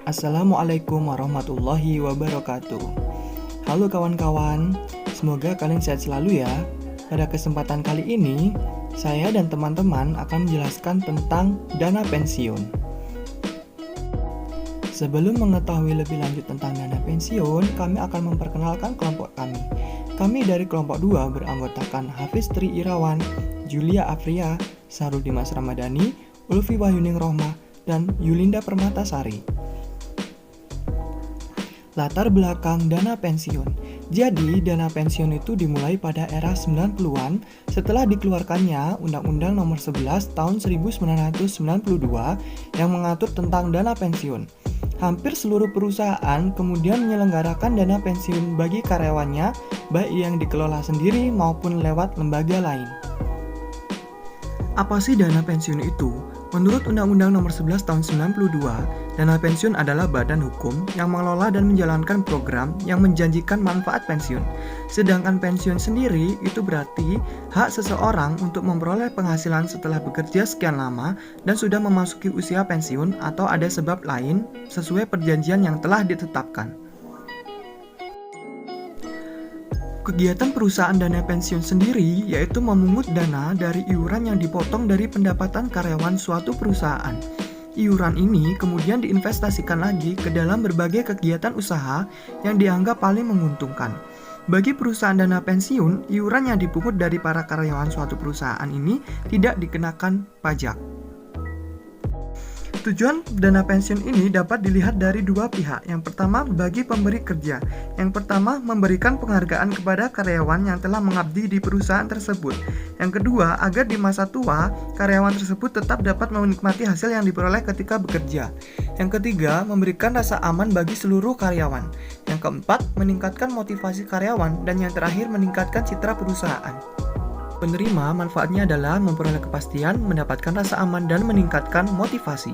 Assalamualaikum warahmatullahi wabarakatuh. Halo kawan-kawan, semoga kalian sehat selalu ya. Pada kesempatan kali ini, saya dan teman-teman akan menjelaskan tentang dana pensiun. Sebelum mengetahui lebih lanjut tentang dana pensiun, kami akan memperkenalkan kelompok kami. Kami dari kelompok 2 beranggotakan Hafiz Tri Irawan, Julia Afria, Sarul Dimas Ramadhani, Ulfi Wahyuning Rohmah, dan Yulinda Permatasari. Latar belakang dana pensiun. Jadi, dana pensiun itu dimulai pada era 90-an setelah dikeluarkannya Undang-Undang Nomor 11 Tahun 1992 yang mengatur tentang dana pensiun. Hampir seluruh perusahaan kemudian menyelenggarakan dana pensiun bagi karyawannya, baik yang dikelola sendiri maupun lewat lembaga lain. Apa sih dana pensiun itu? Menurut Undang-Undang Nomor 11 Tahun 92, dana pensiun adalah badan hukum yang mengelola dan menjalankan program yang menjanjikan manfaat pensiun. Sedangkan pensiun sendiri itu berarti hak seseorang untuk memperoleh penghasilan setelah bekerja sekian lama dan sudah memasuki usia pensiun atau ada sebab lain sesuai perjanjian yang telah ditetapkan. Kegiatan perusahaan dana pensiun sendiri yaitu memungut dana dari iuran yang dipotong dari pendapatan karyawan suatu perusahaan. Iuran ini kemudian diinvestasikan lagi ke dalam berbagai kegiatan usaha yang dianggap paling menguntungkan. Bagi perusahaan dana pensiun, iuran yang dipungut dari para karyawan suatu perusahaan ini tidak dikenakan pajak. Tujuan dana pensiun ini dapat dilihat dari dua pihak. Yang pertama, bagi pemberi kerja. Yang pertama, memberikan penghargaan kepada karyawan yang telah mengabdi di perusahaan tersebut. Yang kedua, agar di masa tua, karyawan tersebut tetap dapat menikmati hasil yang diperoleh ketika bekerja. Yang ketiga, memberikan rasa aman bagi seluruh karyawan. Yang keempat, meningkatkan motivasi karyawan. Dan yang terakhir, meningkatkan citra perusahaan. Penerima manfaatnya adalah memperoleh kepastian, mendapatkan rasa aman, dan meningkatkan motivasi.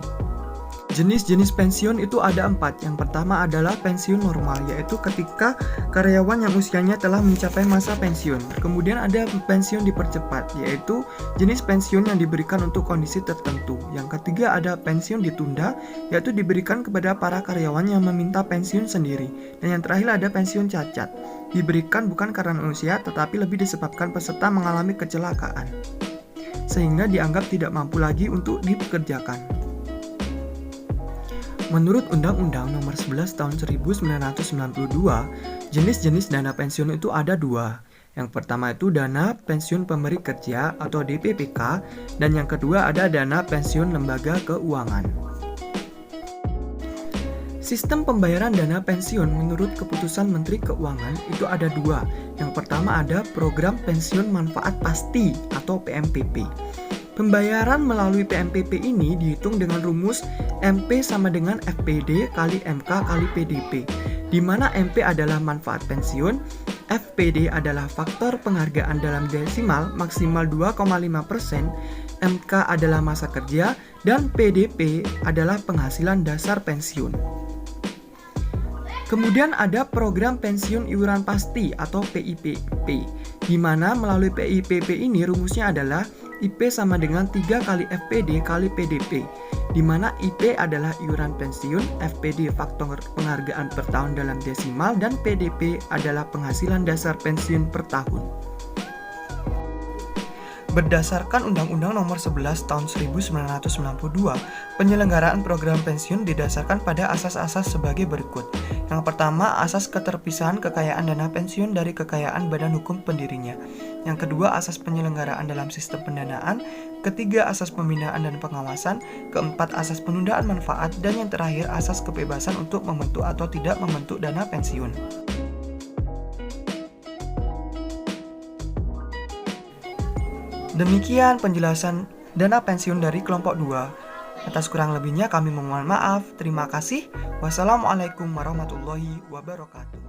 Jenis-jenis pensiun itu ada 4. Yang pertama adalah pensiun normal, yaitu ketika karyawan yang usianya telah mencapai masa pensiun. Kemudian ada pensiun dipercepat, yaitu jenis pensiun yang diberikan untuk kondisi tertentu. Yang ketiga ada pensiun ditunda, yaitu diberikan kepada para karyawan yang meminta pensiun sendiri. Dan yang terakhir ada pensiun cacat, diberikan bukan karena usia, tetapi lebih disebabkan peserta mengalami kecelakaan, sehingga dianggap tidak mampu lagi untuk dipekerjakan. Menurut Undang-Undang Nomor 11 Tahun 1992, jenis-jenis dana pensiun itu ada 2. Yang pertama itu dana pensiun pemberi kerja atau DPPK, dan yang kedua ada dana pensiun lembaga keuangan. Sistem pembayaran dana pensiun menurut keputusan Menteri Keuangan itu ada 2. Yang pertama ada program pensiun manfaat pasti atau PMPP. Pembayaran melalui PMPP ini dihitung dengan rumus MP sama dengan FPD kali MK kali PDP, di mana MP adalah manfaat pensiun, FPD adalah faktor penghargaan dalam desimal maksimal 2,5%, MK adalah masa kerja, dan PDP adalah penghasilan dasar pensiun. Kemudian ada program pensiun iuran pasti atau PIPP, di mana melalui PIPP ini rumusnya adalah IP sama dengan 3 kali FPD kali PDP, di mana IP adalah iuran pensiun, FPD faktor penghargaan per tahun dalam desimal, dan PDP adalah penghasilan dasar pensiun per tahun. Berdasarkan Undang-Undang Nomor 11 Tahun 1992, penyelenggaraan program pensiun didasarkan pada asas-asas sebagai berikut. Yang pertama, asas keterpisahan kekayaan dana pensiun dari kekayaan badan hukum pendirinya. Yang kedua, asas penyelenggaraan dalam sistem pendanaan. Ketiga, asas pembinaan dan pengawasan. Keempat, asas penundaan manfaat. Dan yang terakhir, asas kebebasan untuk membentuk atau tidak membentuk dana pensiun. Demikian penjelasan dana pensiun dari kelompok 2. Atas kurang lebihnya kami memohon maaf. Terima kasih. Wassalamualaikum warahmatullahi wabarakatuh.